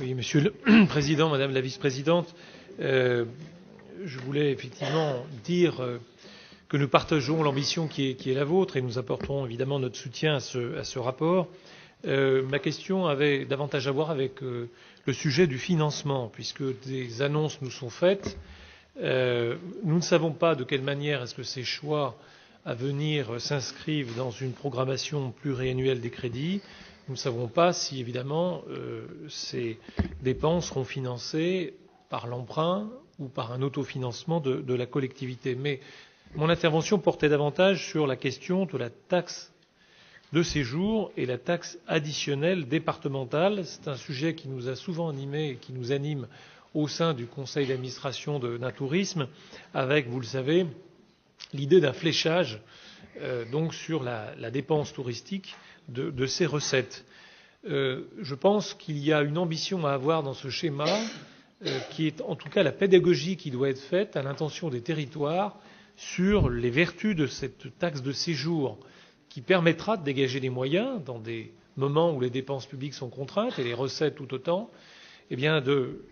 Oui, Monsieur le Président, Madame la Vice-présidente, je voulais effectivement dire que nous partageons l'ambition qui est la vôtre et nous apporterons évidemment notre soutien à ce rapport. Ma question avait davantage à voir avec le sujet du financement, puisque des annonces nous sont faites. Nous ne savons pas de quelle manière est-ce que ces choix à venir s'inscrivent dans une programmation pluriannuelle des crédits. Nous ne savons pas si, évidemment, ces dépenses seront financées par l'emprunt ou par un autofinancement de la collectivité. Mais mon intervention portait davantage sur la question de la taxe de séjour et la taxe additionnelle départementale. C'est un sujet qui nous a souvent animés et qui nous anime au sein du conseil d'administration d'un tourisme, avec, vous le savez, l'idée d'un fléchage donc sur la dépense touristique de ces recettes. Je pense qu'il y a une ambition à avoir dans ce schéma qui est en tout cas la pédagogie qui doit être faite à l'intention des territoires sur les vertus de cette taxe de séjour qui permettra de dégager des moyens dans des moments où les dépenses publiques sont contraintes et les recettes tout autant, eh bien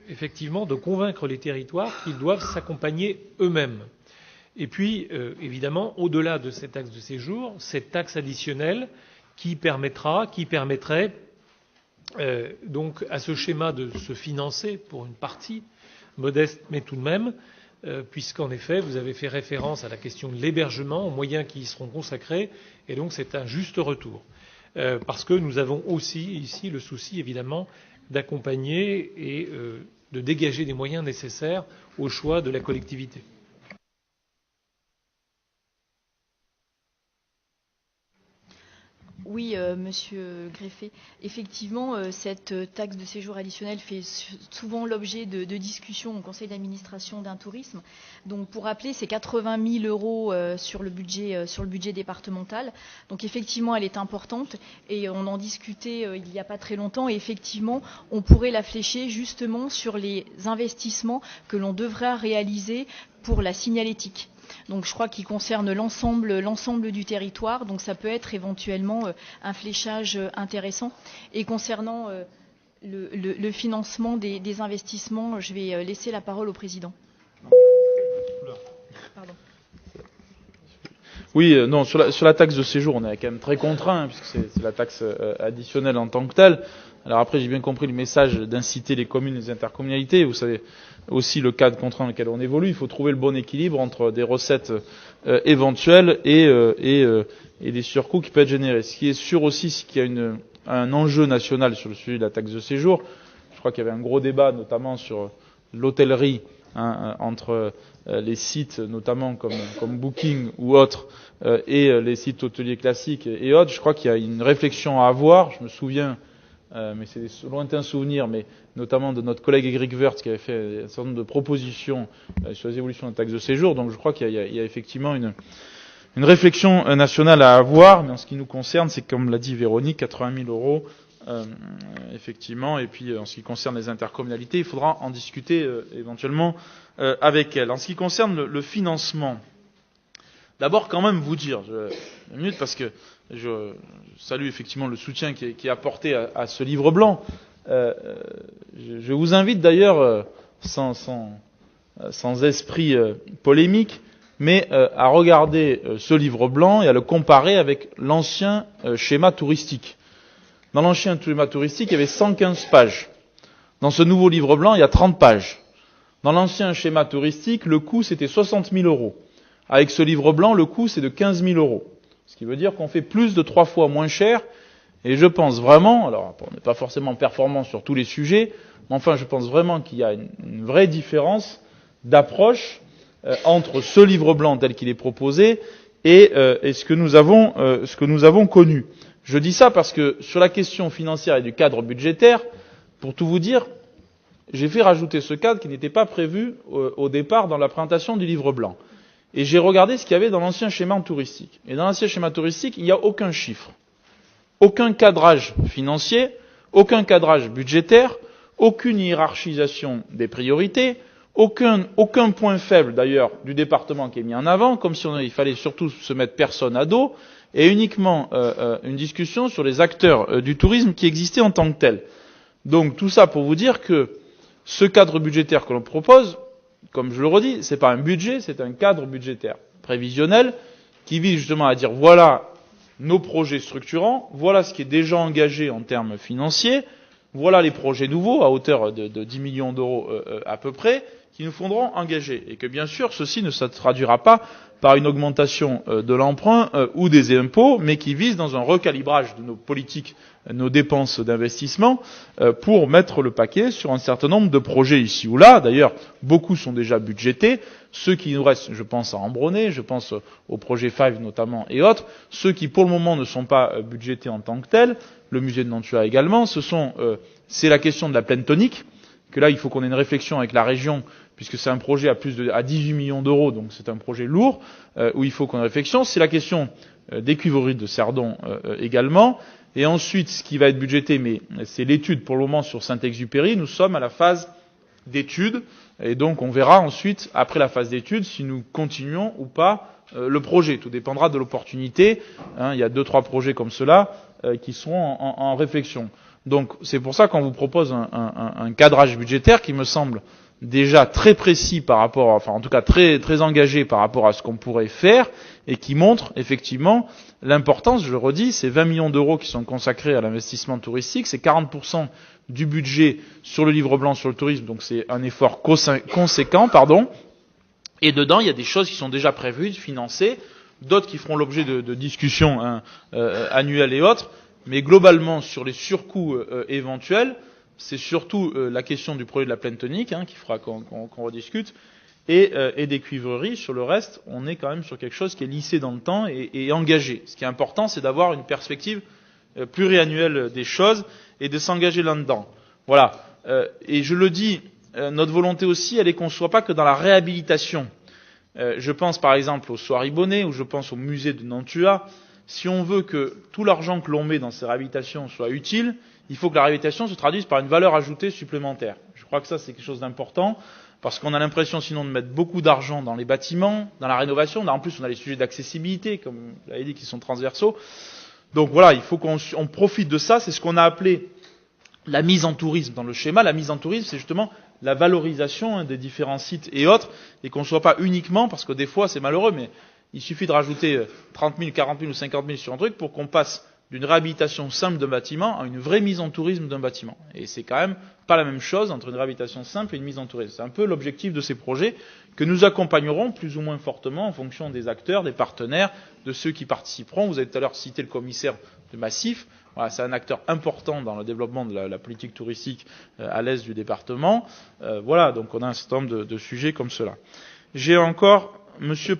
effectivement de convaincre les territoires qu'ils doivent s'accompagner eux-mêmes. Et puis, évidemment, au-delà de cette taxe de séjour, cette taxe additionnelle qui permettrait donc à ce schéma de se financer pour une partie modeste, mais tout de même, puisqu'en effet, vous avez fait référence à la question de l'hébergement, aux moyens qui y seront consacrés, et donc c'est un juste retour. Parce que nous avons aussi ici le souci, évidemment, d'accompagner et de dégager des moyens nécessaires au choix de la collectivité. Oui, Monsieur Greffet. Effectivement, cette taxe de séjour additionnelle fait souvent l'objet de discussions au conseil d'administration d'un tourisme. Donc, pour rappeler, c'est 80 000 euros sur le budget départemental. Donc, effectivement, elle est importante et on en discutait il n'y a pas très longtemps. Et effectivement, on pourrait la flécher justement sur les investissements que l'on devra réaliser pour la signalétique. Donc je crois qu'il concerne l'ensemble du territoire, donc ça peut être éventuellement un fléchage intéressant. Et concernant le financement des investissements, je vais laisser la parole au président. Pardon. Oui, non, sur la taxe de séjour, on est quand même très contraint, puisque c'est la taxe additionnelle en tant que telle. Alors après, j'ai bien compris le message d'inciter les communes et les intercommunalités. Vous savez aussi le cadre contraint dans lequel on évolue. Il faut trouver le bon équilibre entre des recettes éventuelles et des surcoûts qui peuvent être générés. Ce qui est sûr aussi, c'est qu'il y a un enjeu national sur le sujet de la taxe de séjour. Je crois qu'il y avait un gros débat, notamment sur l'hôtellerie, entre les sites, notamment comme Booking ou autres, et les sites hôteliers classiques et autres. Je crois qu'il y a une réflexion à avoir. Je me souviens, mais c'est des lointains souvenirs, mais notamment de notre collègue Éric Woerth qui avait fait un certain nombre de propositions sur les évolutions de la taxe de séjour. Donc je crois qu'il y a effectivement une réflexion nationale à avoir, mais en ce qui nous concerne, c'est comme l'a dit Véronique, 80 000 euros, effectivement. Et puis en ce qui concerne les intercommunalités, il faudra en discuter éventuellement avec elles. En ce qui concerne le financement, d'abord quand même vous dire, une minute, parce que je salue effectivement le soutien qui est apporté à ce livre blanc. Je vous invite d'ailleurs, sans esprit polémique, mais à regarder ce livre blanc et à le comparer avec l'ancien schéma touristique. Dans l'ancien schéma touristique, il y avait 115 pages. Dans ce nouveau livre blanc, il y a 30 pages. Dans l'ancien schéma touristique, le coût c'était 60 000 euros. Avec ce livre blanc, le coût c'est de 15 000 euros. Ce qui veut dire qu'on fait plus de 3 fois moins cher. Et je pense vraiment, alors on n'est pas forcément performant sur tous les sujets, mais enfin je pense vraiment qu'il y a une vraie différence d'approche entre ce livre blanc tel qu'il est proposé et ce que nous avons connu. Je dis ça parce que sur la question financière et du cadre budgétaire, pour tout vous dire, j'ai fait rajouter ce cadre qui n'était pas prévu au départ dans la présentation du livre blanc. Et j'ai regardé ce qu'il y avait dans l'ancien schéma touristique. Et dans l'ancien schéma touristique, il n'y a aucun chiffre, aucun cadrage financier, aucun cadrage budgétaire, aucune hiérarchisation des priorités, aucun point faible d'ailleurs du département qui est mis en avant, comme si il fallait surtout se mettre personne à dos, et uniquement une discussion sur les acteurs du tourisme qui existaient en tant que tels. Donc tout ça pour vous dire que ce cadre budgétaire que l'on propose, comme je le redis, c'est pas un budget, c'est un cadre budgétaire prévisionnel qui vise justement à dire voilà nos projets structurants, voilà ce qui est déjà engagé en termes financiers, voilà les projets nouveaux à hauteur de 10 millions d'euros à peu près, qui nous faudront engager. Et que bien sûr, ceci ne se traduira pas par une augmentation de l'emprunt ou des impôts, mais qui vise dans un recalibrage de nos politiques, nos dépenses d'investissement, pour mettre le paquet sur un certain nombre de projets ici ou là. D'ailleurs, beaucoup sont déjà budgétés. Ceux qui nous restent, je pense à Ambronay, je pense au projet 5 notamment et autres, ceux qui pour le moment ne sont pas budgétés en tant que tels, le musée de Nantua également, c'est la question de la plaine tonique, que là il faut qu'on ait une réflexion avec la région, puisque c'est un projet à 18 millions d'euros, donc c'est un projet lourd, où il faut qu'on ait une réflexion. C'est la question des cuivreries de Cerdon également. Et ensuite, ce qui va être budgété, mais c'est l'étude pour le moment sur Saint-Exupéry, nous sommes à la phase d'étude, et donc on verra ensuite, après la phase d'étude, si nous continuons ou pas le projet. Tout dépendra de l'opportunité. Il y a 2-3 projets comme cela qui seront en réflexion. Donc c'est pour ça qu'on vous propose un cadrage budgétaire qui me semble déjà très précis par rapport, enfin en tout cas très, très engagé par rapport à ce qu'on pourrait faire, et qui montre effectivement l'importance, je le redis, ces 20 millions d'euros qui sont consacrés à l'investissement touristique, c'est 40% du budget sur le livre blanc sur le tourisme, donc c'est un effort conséquent, et dedans il y a des choses qui sont déjà prévues, financées, d'autres qui feront l'objet de discussions annuelles et autres, mais globalement sur les surcoûts éventuels, c'est surtout la question du projet de la plaine tonique qu'il faudra qu'on rediscute, et des cuivreries. Sur le reste, on est quand même sur quelque chose qui est lissé dans le temps et engagé. Ce qui est important, c'est d'avoir une perspective pluriannuelle des choses et de s'engager là-dedans. Voilà. Et je le dis, notre volonté aussi, elle est qu'on ne soit pas que dans la réhabilitation. Je pense par exemple au Soieries Bonnet, ou je pense au musée de Nantua. Si on veut que tout l'argent que l'on met dans ces réhabilitations soit utile, il faut que la réhabilitation se traduise par une valeur ajoutée supplémentaire. Je crois que ça, c'est quelque chose d'important, parce qu'on a l'impression sinon de mettre beaucoup d'argent dans les bâtiments, dans la rénovation. En plus, on a les sujets d'accessibilité, comme vous l'avez dit, qui sont transversaux. Donc voilà, il faut qu'on profite de ça. C'est ce qu'on a appelé la mise en tourisme dans le schéma. La mise en tourisme, c'est justement la valorisation des différents sites et autres, et qu'on ne soit pas uniquement, parce que des fois, c'est malheureux, mais il suffit de rajouter 30 000, 40 000 ou 50 000 sur un truc pour qu'on passe d'une réhabilitation simple d'un bâtiment à une vraie mise en tourisme d'un bâtiment. Et c'est quand même pas la même chose entre une réhabilitation simple et une mise en tourisme. C'est un peu l'objectif de ces projets que nous accompagnerons plus ou moins fortement en fonction des acteurs, des partenaires, de ceux qui participeront. Vous avez tout à l'heure cité le commissaire de Massif. Voilà, c'est un acteur important dans le développement de la politique touristique à l'est du département. Voilà, donc on a un certain nombre de sujets comme cela. J'ai encore Monsieur